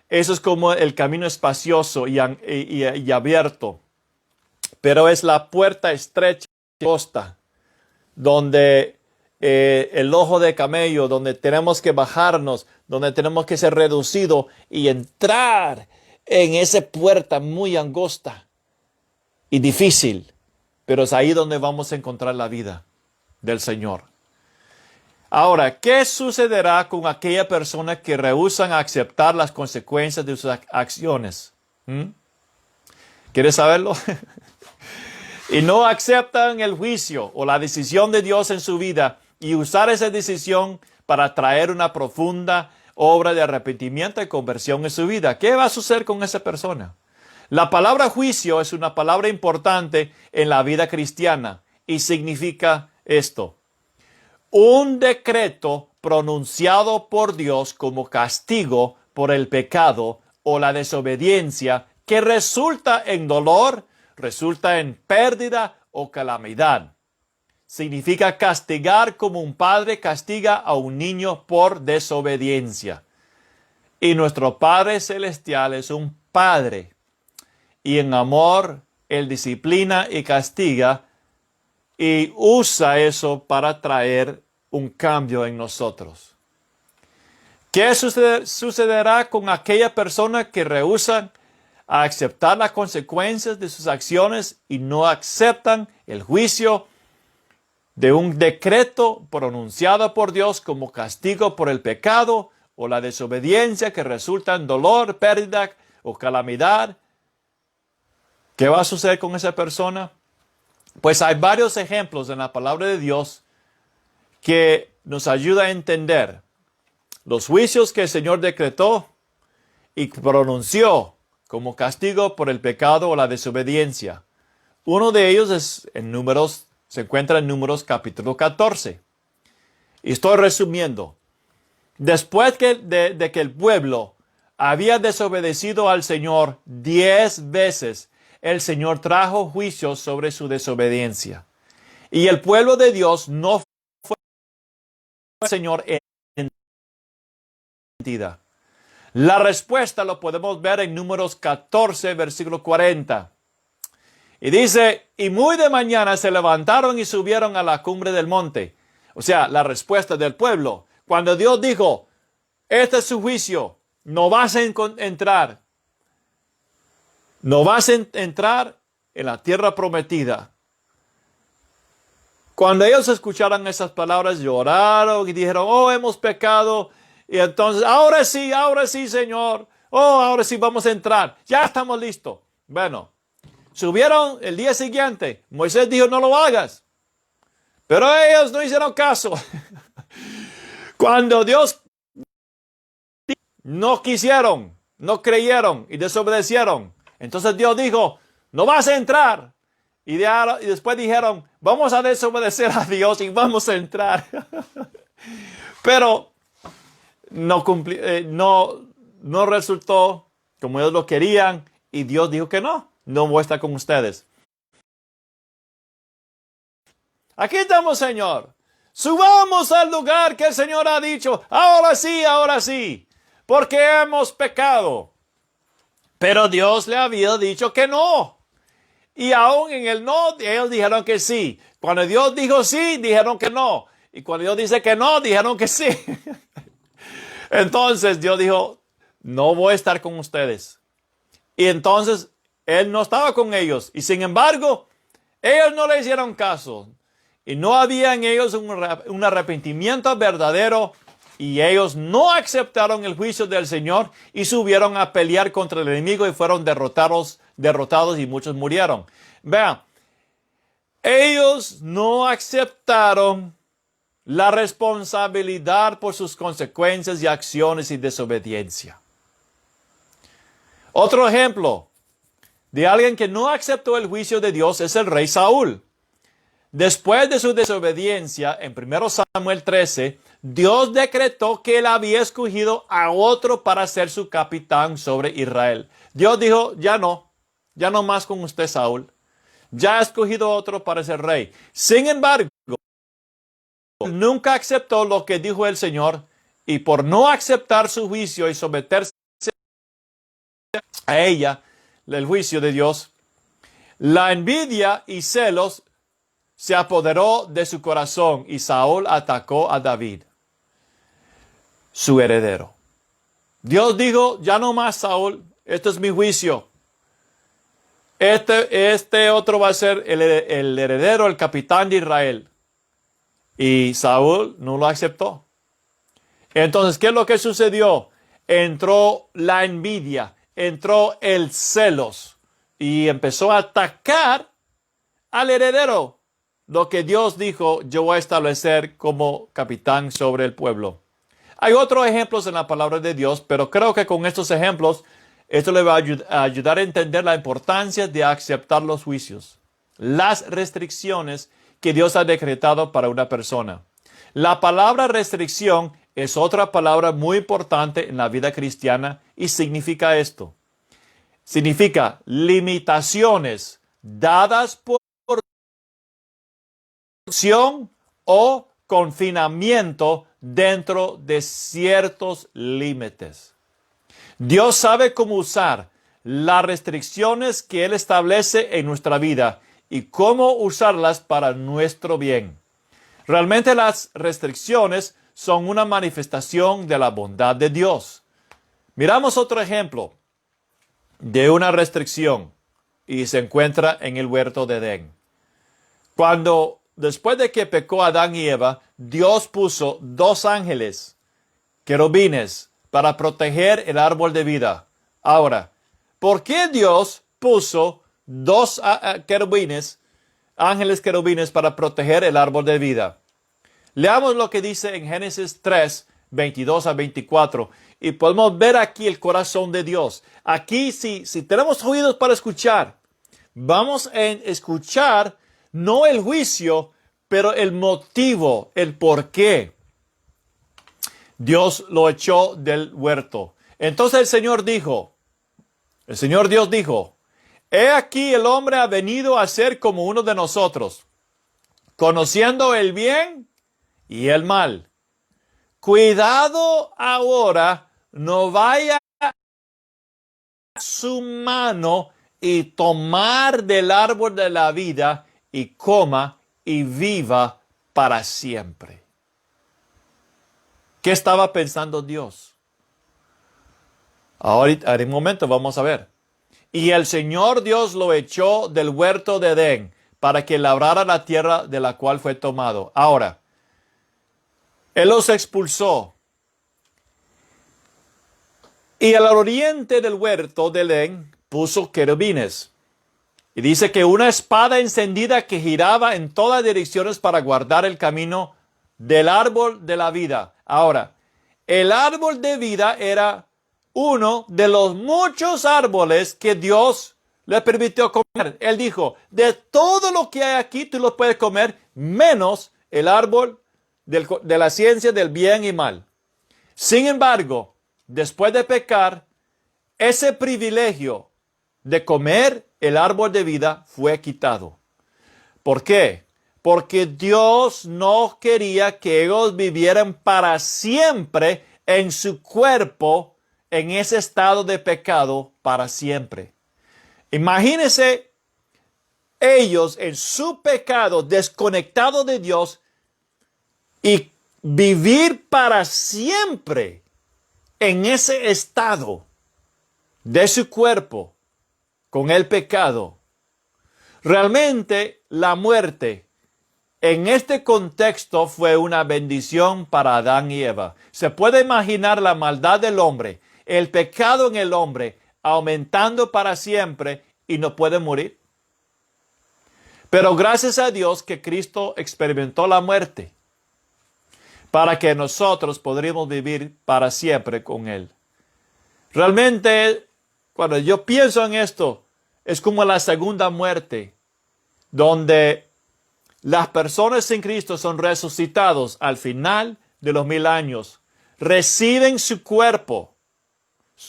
eso es como el camino espacioso y abierto, pero es la puerta estrecha y angosta, donde el ojo de camello, donde tenemos que bajarnos, donde tenemos que ser reducidos y entrar en esa puerta muy angosta, y difícil, pero es ahí donde vamos a encontrar la vida del Señor. Ahora, ¿qué sucederá con aquella persona que rehúsan aceptar las consecuencias de sus acciones? ¿Quieres saberlo? Y no aceptan el juicio o la decisión de Dios en su vida y usar esa decisión para traer una profunda obra de arrepentimiento y conversión en su vida. ¿Qué va a suceder con esa persona? La palabra juicio es una palabra importante en la vida cristiana y significa esto: un decreto pronunciado por Dios como castigo por el pecado o la desobediencia que resulta en dolor, resulta en pérdida o calamidad. Significa castigar como un padre castiga a un niño por desobediencia. Y nuestro Padre Celestial es un Padre. Y en amor, Él disciplina y castiga y usa eso para traer un cambio en nosotros. ¿Qué sucederá con aquella persona que rehúsa a aceptar las consecuencias de sus acciones y no aceptan el juicio de un decreto pronunciado por Dios como castigo por el pecado o la desobediencia que resulta en dolor, pérdida o calamidad? ¿Qué va a suceder con esa persona? Pues hay varios ejemplos en la palabra de Dios que nos ayuda a entender los juicios que el Señor decretó y pronunció como castigo por el pecado o la desobediencia. Uno de ellos se encuentra en Números capítulo 14. Y estoy resumiendo. Después de que el pueblo había desobedecido al Señor 10 veces, el Señor trajo juicios sobre su desobediencia. Y el pueblo de Dios no fue al Señor en mentira. La respuesta lo podemos ver en Números 14, versículo 40. Y dice, y muy de mañana se levantaron y subieron a la cumbre del monte. O sea, la respuesta del pueblo. Cuando Dios dijo, este es su juicio, no vas a entrar. No vas a entrar en la tierra prometida. Cuando ellos escucharon esas palabras, lloraron y dijeron, oh, hemos pecado. Y entonces, ahora sí, Señor. Oh, ahora sí vamos a entrar. Ya estamos listos. Bueno, subieron el día siguiente. Moisés dijo, no lo hagas. Pero ellos no hicieron caso. Cuando Dios no quisieron, no creyeron y desobedecieron. Entonces Dios dijo, no vas a entrar. Y después dijeron, vamos a desobedecer a Dios y vamos a entrar. Pero no resultó como ellos lo querían. Y Dios dijo que no voy a estar con ustedes. Aquí estamos, Señor. Subamos al lugar que el Señor ha dicho. Ahora sí. Porque hemos pecado. Pero Dios le había dicho que no. Y aún en el no, ellos dijeron que sí. Cuando Dios dijo sí, dijeron que no. Y cuando Dios dice que no, dijeron que sí. Entonces Dios dijo, no voy a estar con ustedes. Y entonces Él no estaba con ellos. Y sin embargo, ellos no le hicieron caso. Y no había en ellos un arrepentimiento verdadero. Y ellos no aceptaron el juicio del Señor y subieron a pelear contra el enemigo y fueron derrotados y muchos murieron. Vean, ellos no aceptaron la responsabilidad por sus consecuencias y acciones y desobediencia. Otro ejemplo de alguien que no aceptó el juicio de Dios es el rey Saúl. Después de su desobediencia, en 1 Samuel 13, Dios decretó que él había escogido a otro para ser su capitán sobre Israel. Dios dijo, ya no más con usted, Saúl. Ya ha escogido otro para ser rey. Sin embargo, nunca aceptó lo que dijo el Señor y por no aceptar su juicio y someterse a ella, el juicio de Dios, la envidia y celos se apoderó de su corazón y Saúl atacó a David, su heredero. Dios dijo, ya no más, Saúl, esto es mi juicio. Este otro va a ser el heredero, el capitán de Israel. Y Saúl no lo aceptó. Entonces, ¿qué es lo que sucedió? Entró la envidia, entró el celos y empezó a atacar al heredero. Lo que Dios dijo, yo voy a establecer como capitán sobre el pueblo. Hay otros ejemplos en la palabra de Dios, pero creo que con estos ejemplos, esto le va a ayudar a entender la importancia de aceptar los juicios, las restricciones que Dios ha decretado para una persona. La palabra restricción es otra palabra muy importante en la vida cristiana y significa esto. Significa limitaciones dadas por acción o confinamiento dentro de ciertos límites. Dios sabe cómo usar las restricciones que Él establece en nuestra vida y cómo usarlas para nuestro bien. Realmente las restricciones son una manifestación de la bondad de Dios. Miramos otro ejemplo de una restricción y se encuentra en el huerto de Edén. Después de que pecó Adán y Eva, Dios puso 2 ángeles, querubines, para proteger el árbol de vida. Ahora, ¿por qué Dios puso 2 ángeles querubines para proteger el árbol de vida? Leamos lo que dice en Génesis 3, 22 a 24, y podemos ver aquí el corazón de Dios. Aquí, si tenemos oídos para escuchar, vamos a escuchar no el juicio, pero el motivo, el por qué Dios lo echó del huerto. Entonces el Señor Dios dijo, he aquí el hombre ha venido a ser como uno de nosotros, conociendo el bien y el mal. Cuidado ahora, no vaya su mano y tomar del árbol de la vida y coma y viva para siempre. ¿Qué estaba pensando Dios? Ahorita, en un momento vamos a ver. Y el Señor Dios lo echó del huerto de Edén para que labrara la tierra de la cual fue tomado. Ahora, Él los expulsó. Y al oriente del huerto de Edén puso querubines. Y dice que una espada encendida que giraba en todas direcciones para guardar el camino del árbol de la vida. Ahora, el árbol de vida era uno de los muchos árboles que Dios le permitió comer. Él dijo, de todo lo que hay aquí tú lo puedes comer, menos el árbol de la ciencia del bien y mal. Sin embargo, después de pecar, ese privilegio de comer el árbol de vida fue quitado. ¿Por qué? Porque Dios no quería que ellos vivieran para siempre en su cuerpo, en ese estado de pecado para siempre. Imagínense ellos en su pecado, desconectados de Dios, y vivir para siempre en ese estado de su cuerpo con el pecado. Realmente la muerte en este contexto fue una bendición para Adán y Eva. Se puede imaginar la maldad del hombre, el pecado en el hombre, aumentando para siempre y no puede morir. Pero gracias a Dios que Cristo experimentó la muerte para que nosotros podríamos vivir para siempre con Él. Realmente, cuando yo pienso en esto, es como la segunda muerte, donde las personas sin Cristo son resucitados al final de los 1000 años. Reciben su cuerpo.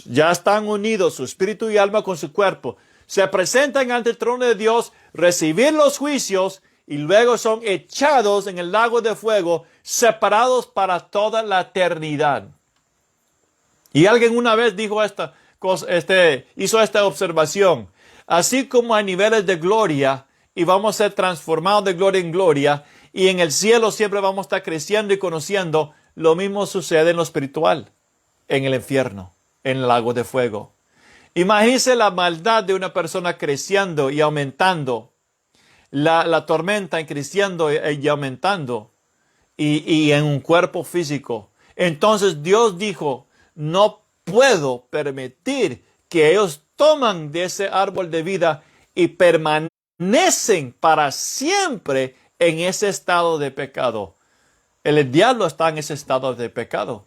Ya están unidos su espíritu y alma con su cuerpo. Se presentan ante el trono de Dios, reciben los juicios y luego son echados en el lago de fuego, separados para toda la eternidad. Y alguien una vez dijo hizo esta observación. Así como hay niveles de gloria y vamos a ser transformados de gloria en gloria, y en el cielo siempre vamos a estar creciendo y conociendo, lo mismo sucede en lo espiritual, en el infierno, en el lago de fuego. Imagínense la maldad de una persona creciendo y aumentando, la tormenta creciendo y aumentando, y en un cuerpo físico. Entonces Dios dijo, no puedo permitir que ellos toman de ese árbol de vida y permanecen para siempre en ese estado de pecado. El diablo está en ese estado de pecado.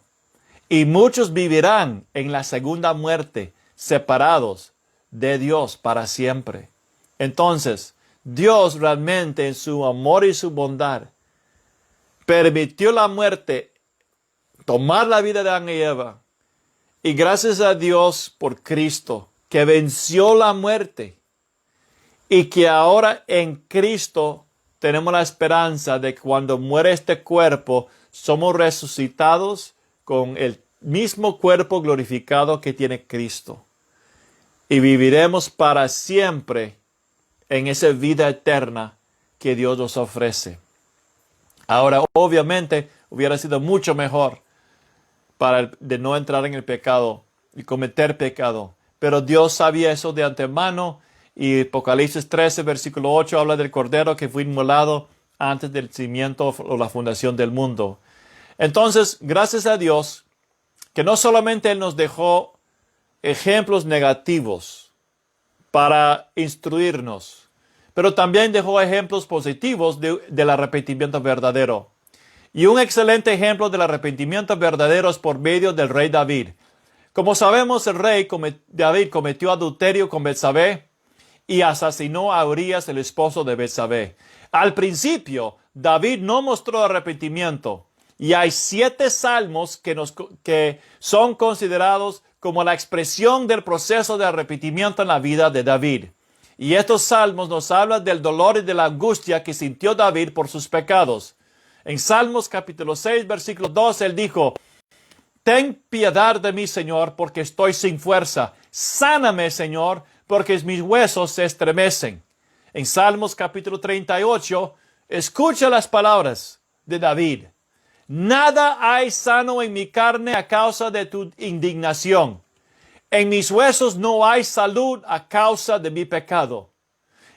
Y muchos vivirán en la segunda muerte, separados de Dios para siempre. Entonces, Dios realmente en su amor y su bondad permitió la muerte, tomar la vida de Adán y Eva. Y gracias a Dios por Cristo, que venció la muerte. Y que ahora en Cristo tenemos la esperanza de que cuando muere este cuerpo, somos resucitados con el mismo cuerpo glorificado que tiene Cristo. Y viviremos para siempre en esa vida eterna que Dios nos ofrece. Ahora, obviamente, hubiera sido mucho mejor de no entrar en el pecado y cometer pecado. Pero Dios sabía eso de antemano. Y Apocalipsis 13, versículo 8, habla del Cordero que fue inmolado antes del cimiento o la fundación del mundo. Entonces, gracias a Dios, que no solamente Él nos dejó ejemplos negativos para instruirnos, pero también dejó ejemplos positivos del arrepentimiento verdadero. Y un excelente ejemplo del arrepentimiento verdadero es por medio del rey David. Como sabemos, el rey David cometió adulterio con Betsabé y asesinó a Urías, el esposo de Betsabé. Al principio, David no mostró arrepentimiento. Y hay 7 salmos que son considerados como la expresión del proceso de arrepentimiento en la vida de David. Y estos salmos nos hablan del dolor y de la angustia que sintió David por sus pecados. En Salmos capítulo 6, versículo 2, él dijo, ten piedad de mí, Señor, porque estoy sin fuerza. Sáname, Señor, porque mis huesos se estremecen. En Salmos capítulo 38, escucha las palabras de David. Nada hay sano en mi carne a causa de tu indignación. En mis huesos no hay salud a causa de mi pecado.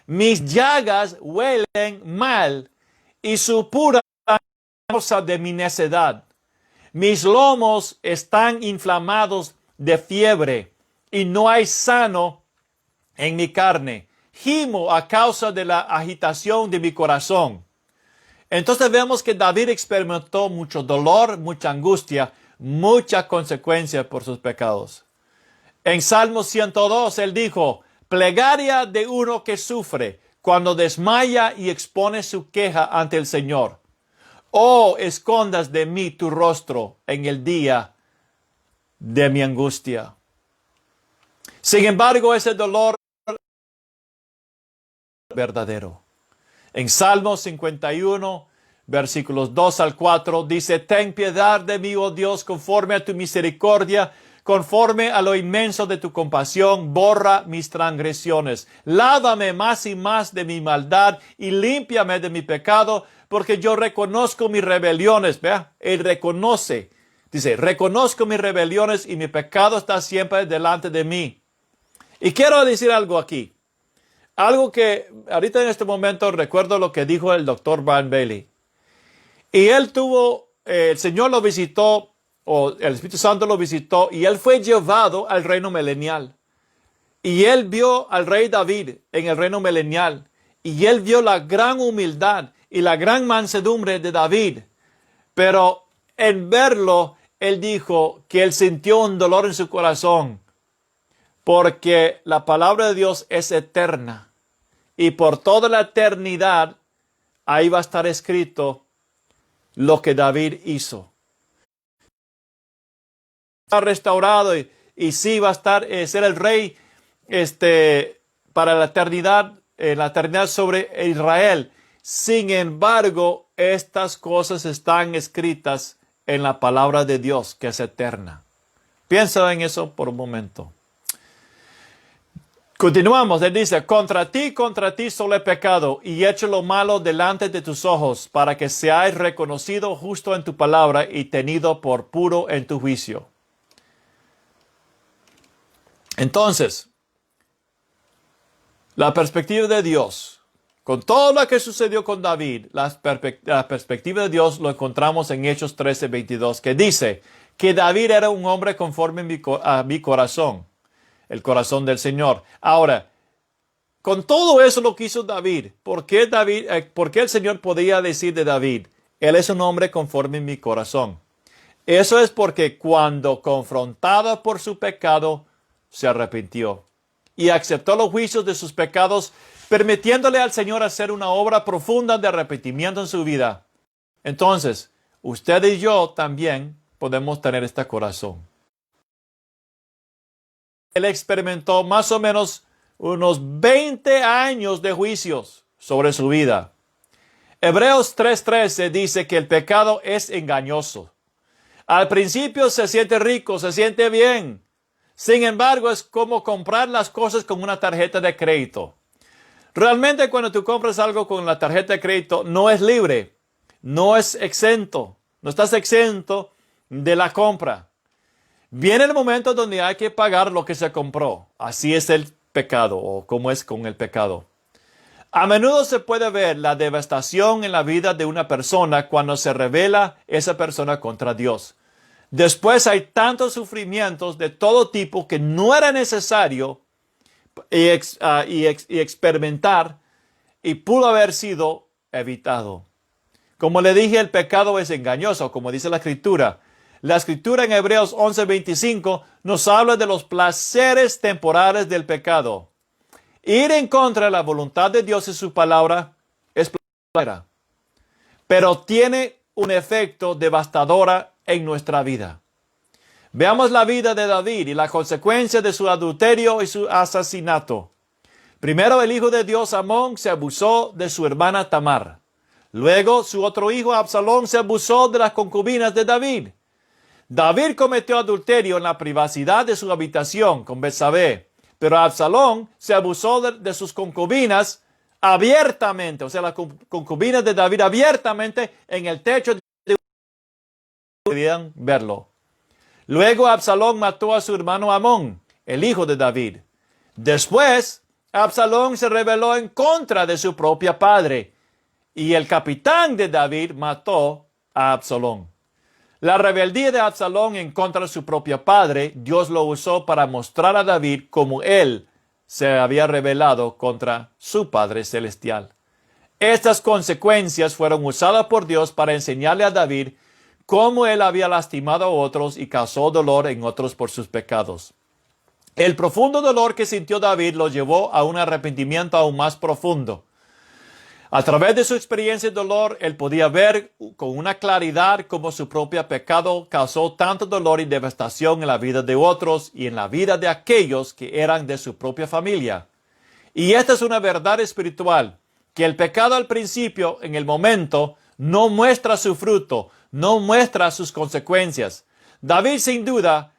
Mis llagas huelen mal y supuran a causa de mi necedad. Mis lomos están inflamados de fiebre y no hay sano en mi carne. Gimo a causa de la agitación de mi corazón. Entonces vemos que David experimentó mucho dolor, mucha angustia, mucha consecuencia por sus pecados. En Salmo 102 él dijo, plegaria de uno que sufre cuando desmaya y expone su queja ante el Señor. Oh, escondas de mí tu rostro en el día de mi angustia. Sin embargo, ese dolor es verdadero. En Salmo 51, versículos 2 al 4, dice, ten piedad de mí, oh Dios, conforme a tu misericordia, conforme a lo inmenso de tu compasión, borra mis transgresiones. Lávame más y más de mi maldad y límpiame de mi pecado, porque yo reconozco mis rebeliones. Vea, él reconoce. Dice, reconozco mis rebeliones y mi pecado está siempre delante de mí. Y quiero decir algo aquí. Algo que ahorita en este momento recuerdo lo que dijo el doctor Brian Bailey. Y él el Señor lo visitó, o el Espíritu Santo lo visitó, y él fue llevado al reino milenial. Y él vio al rey David en el reino milenial. Y él vio la gran humildad y la gran mansedumbre de David. Pero en verlo, él dijo que él sintió un dolor en su corazón. Porque la palabra de Dios es eterna. Y por toda la eternidad, ahí va a estar escrito lo que David hizo. Está restaurado y sí va a estar, ser el rey para la eternidad sobre Israel. Sin embargo, estas cosas están escritas en la palabra de Dios, que es eterna. Piensa en eso por un momento. Continuamos, él dice, contra ti solo he pecado y hecho lo malo delante de tus ojos, para que seáis reconocido justo en tu palabra y tenido por puro en tu juicio. Entonces, la perspectiva de Dios, con todo lo que sucedió con David, la perspectiva de Dios lo encontramos en Hechos 13:22, que dice que David era un hombre conforme a mi corazón, el corazón del Señor. Ahora, con todo eso lo que hizo David, ¿por qué el Señor podía decir de David, él es un hombre conforme a mi corazón? Eso es porque cuando confrontado por su pecado, se arrepintió y aceptó los juicios de sus pecados, permitiéndole al Señor hacer una obra profunda de arrepentimiento en su vida. Entonces, usted y yo también podemos tener este corazón. Él experimentó más o menos unos 20 años de juicios sobre su vida. Hebreos 3:13 dice que el pecado es engañoso. Al principio se siente rico, se siente bien. Sin embargo, es como comprar las cosas con una tarjeta de crédito. Realmente cuando tú compras algo con la tarjeta de crédito, no es libre, no es exento, no estás exento de la compra. Viene el momento donde hay que pagar lo que se compró. Así es el pecado, o como es con el pecado. A menudo se puede ver la devastación en la vida de una persona cuando se rebela esa persona contra Dios. Después hay tantos sufrimientos de todo tipo que no era necesario experimentar y pudo haber sido evitado. Como le dije, el pecado es engañoso, como dice la Escritura. La Escritura en Hebreos 11:25 nos habla de los placeres temporales del pecado. Ir en contra de la voluntad de Dios y su palabra es placentera, pero tiene un efecto devastador en nuestra vida. Veamos la vida de David y la consecuencia de su adulterio y su asesinato. Primero, el hijo de Dios Amón se abusó de su hermana Tamar. Luego, su otro hijo Absalón se abusó de las concubinas de David. David cometió adulterio en la privacidad de su habitación con Betsabé, pero Absalón se abusó de sus concubinas abiertamente, o sea, las concubinas de David abiertamente en el techo de podían verlo. Luego Absalón mató a su hermano Amón, el hijo de David. Después, Absalón se rebeló en contra de su propio padre, y el capitán de David mató a Absalón. La rebeldía de Absalón en contra de su propio padre, Dios lo usó para mostrar a David cómo él se había rebelado contra su Padre Celestial. Estas consecuencias fueron usadas por Dios para enseñarle a David cómo él había lastimado a otros y causó dolor en otros por sus pecados. El profundo dolor que sintió David lo llevó a un arrepentimiento aún más profundo. A través de su experiencia de dolor, él podía ver con una claridad cómo su propio pecado causó tanto dolor y devastación en la vida de otros y en la vida de aquellos que eran de su propia familia. Y esta es una verdad espiritual, que el pecado al principio, en el momento, no muestra su fruto, no muestra sus consecuencias. David, sin duda,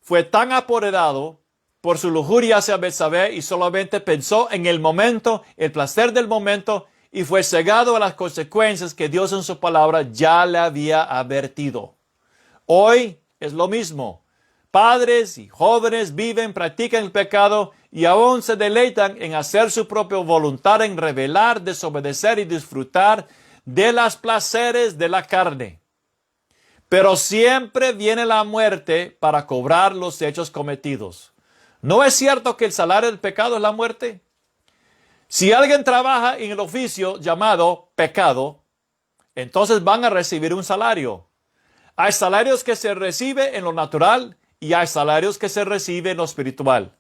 fue tan apoderado por su lujuria hacia Betsabé y solamente pensó en el momento, el placer del momento, y fue cegado a las consecuencias que Dios en su palabra ya le había advertido. Hoy es lo mismo. Padres y jóvenes viven, practican el pecado y aún se deleitan en hacer su propia voluntad, en rebelar, desobedecer y disfrutar de los placeres de la carne. Pero siempre viene la muerte para cobrar los hechos cometidos. ¿No es cierto que el salario del pecado es la muerte? Si alguien trabaja en el oficio llamado pecado, entonces van a recibir un salario. Hay salarios que se reciben en lo natural y hay salarios que se reciben en lo espiritual.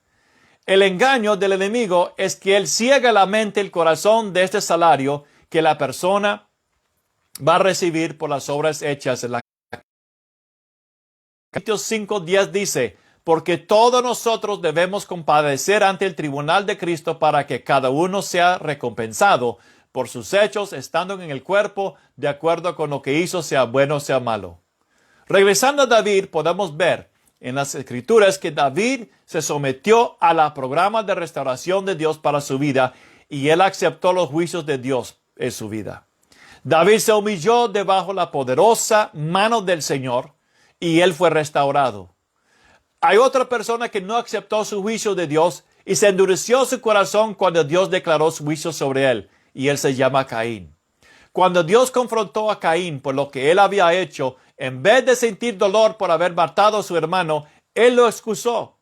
El engaño del enemigo es que él ciega la mente y el corazón de este salario que la persona va a recibir por las obras hechas en la carne. Corintios 5:10 dice: porque todos nosotros debemos compadecer ante el tribunal de Cristo para que cada uno sea recompensado por sus hechos, estando en el cuerpo, de acuerdo con lo que hizo, sea bueno o sea malo. Regresando a David, podemos ver en las Escrituras que David se sometió a la programa de restauración de Dios para su vida y él aceptó los juicios de Dios en su vida. David se humilló debajo de la poderosa mano del Señor y él fue restaurado. Hay otra persona que no aceptó su juicio de Dios y se endureció su corazón cuando Dios declaró su juicio sobre él, y él se llama Caín. Cuando Dios confrontó a Caín por lo que él había hecho, en vez de sentir dolor por haber matado a su hermano, él lo excusó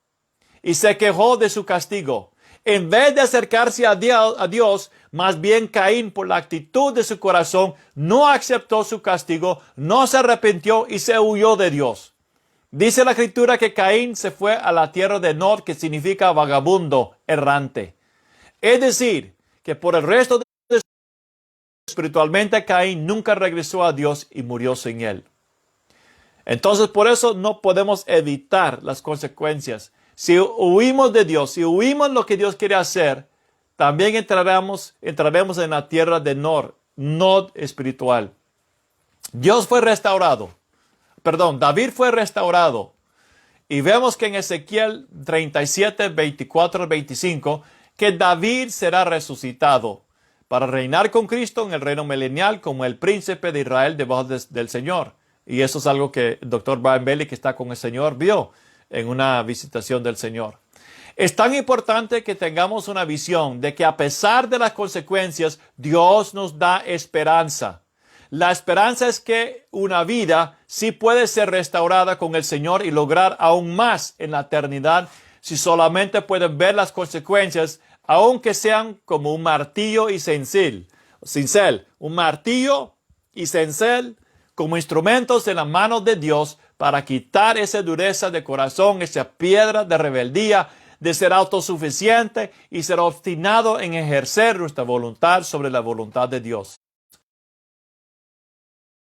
y se quejó de su castigo. En vez de acercarse a Dios, más bien Caín, por la actitud de su corazón, no aceptó su castigo, no se arrepintió y se huyó de Dios. Dice la Escritura que Caín se fue a la tierra de Nod, que significa vagabundo, errante. Es decir, que por el resto de espiritualmente Caín nunca regresó a Dios y murió sin él. Entonces, por eso no podemos evitar las consecuencias. Si huimos de Dios, si huimos lo que Dios quiere hacer, también entraremos en la tierra de Nod espiritual. David fue restaurado. Y vemos que en Ezequiel 37, 24 al 25, que David será resucitado para reinar con Cristo en el reino milenial como el príncipe de Israel debajo del Señor. Y eso es algo que el Dr. Brian Bailey, que está con el Señor, vio en una visitación del Señor. Es tan importante que tengamos una visión de que a pesar de las consecuencias, Dios nos da esperanza. La esperanza es que una vida sí puede ser restaurada con el Señor y lograr aún más en la eternidad si solamente pueden ver las consecuencias, aunque sean como un martillo y cincel. Un martillo y cincel como instrumentos en las manos de Dios para quitar esa dureza de corazón, esa piedra de rebeldía, de ser autosuficiente y ser obstinado en ejercer nuestra voluntad sobre la voluntad de Dios.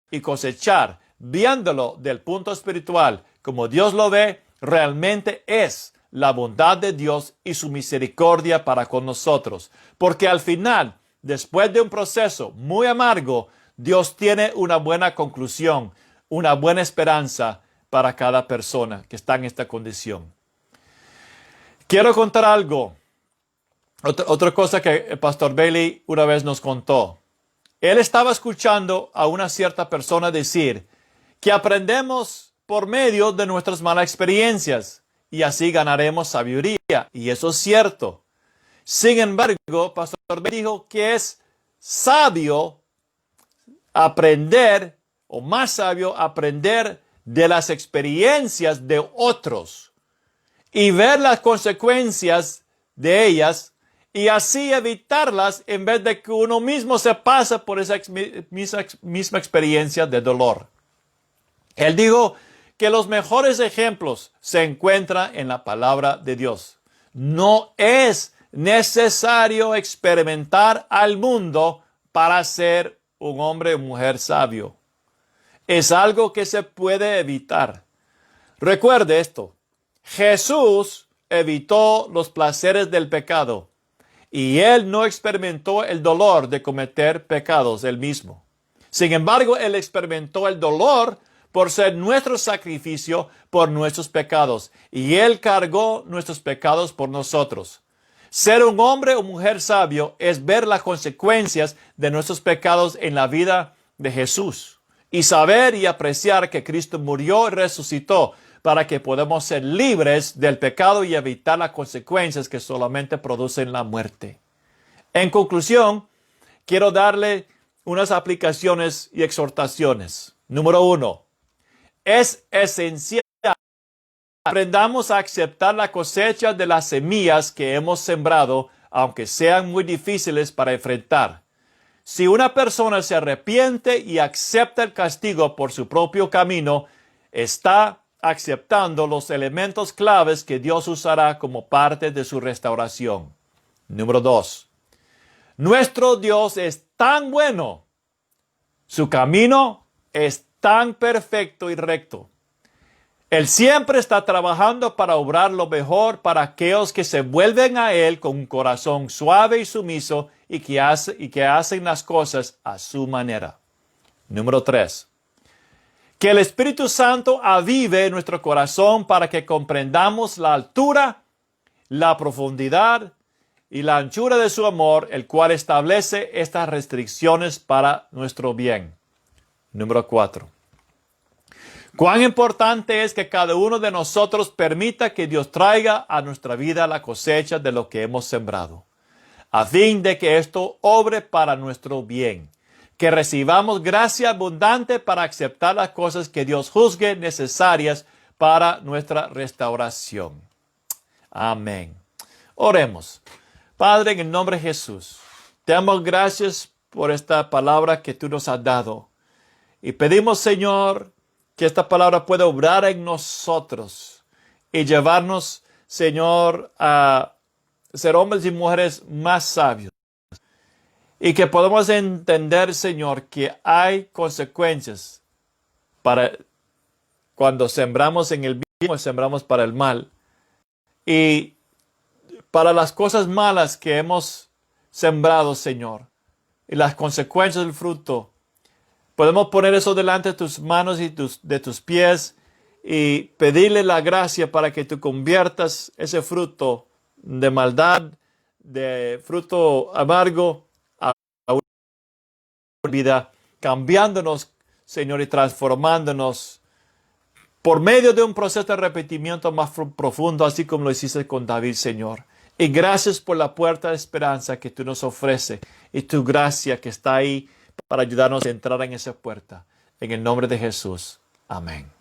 Y cosechar, viéndolo del punto espiritual, como Dios lo ve, realmente es la bondad de Dios y su misericordia para con nosotros. Porque al final, después de un proceso muy amargo, Dios tiene una buena conclusión, una buena esperanza para cada persona que está en esta condición. Quiero contar algo. Otra cosa que el pastor Bailey una vez nos contó. Él estaba escuchando a una cierta persona decir que aprendemos por medio de nuestras malas experiencias y así ganaremos sabiduría. Y eso es cierto. Sin embargo, pastor Bailey dijo que es sabio aprender, o más sabio aprender de las experiencias de otros y ver las consecuencias de ellas y así evitarlas en vez de que uno mismo se pase por esa misma experiencia de dolor. Él dijo que los mejores ejemplos se encuentran en la palabra de Dios. No es necesario experimentar al mundo para ser un hombre o mujer sabio. Es algo que se puede evitar. Recuerde esto. Jesús evitó los placeres del pecado y él no experimentó el dolor de cometer pecados él mismo. Sin embargo, él experimentó el dolor por ser nuestro sacrificio por nuestros pecados y él cargó nuestros pecados por nosotros. Ser un hombre o mujer sabio es ver las consecuencias de nuestros pecados en la vida de Jesús y saber y apreciar que Cristo murió y resucitó para que podamos ser libres del pecado y evitar las consecuencias que solamente producen la muerte. En conclusión, quiero darle unas aplicaciones y exhortaciones. Número 1. Es esencial que aprendamos a aceptar la cosecha de las semillas que hemos sembrado, aunque sean muy difíciles para enfrentar. Si una persona se arrepiente y acepta el castigo por su propio camino, está aceptando los elementos claves que Dios usará como parte de su restauración. Número 2. Nuestro Dios es tan bueno. Su camino es tan perfecto y recto. Él siempre está trabajando para obrar lo mejor para aquellos que se vuelven a Él con un corazón suave y sumiso y que hacen las cosas a su manera. Número 3. Que el Espíritu Santo avive nuestro corazón para que comprendamos la altura, la profundidad y la anchura de su amor, el cual establece estas restricciones para nuestro bien. Número 4. Cuán importante es que cada uno de nosotros permita que Dios traiga a nuestra vida la cosecha de lo que hemos sembrado, a fin de que esto obre para nuestro bien, que recibamos gracia abundante para aceptar las cosas que Dios juzgue necesarias para nuestra restauración. Amén. Oremos. Padre, en el nombre de Jesús, te damos gracias por esta palabra que tú nos has dado. Y pedimos, Señor, que esta palabra pueda obrar en nosotros y llevarnos, Señor, a ser hombres y mujeres más sabios. Y que podamos entender, Señor, que hay consecuencias para cuando sembramos en el bien o sembramos para el mal. Y para las cosas malas que hemos sembrado, Señor, y las consecuencias del fruto, podemos poner eso delante de tus manos y de tus pies y pedirle la gracia para que tú conviertas ese fruto de maldad, de fruto amargo, a una vida, cambiándonos, Señor, y transformándonos por medio de un proceso de arrepentimiento más profundo, así como lo hiciste con David, Señor. Y gracias por la puerta de esperanza que tú nos ofreces y tu gracia que está ahí para ayudarnos a entrar en esa puerta. En el nombre de Jesús. Amén.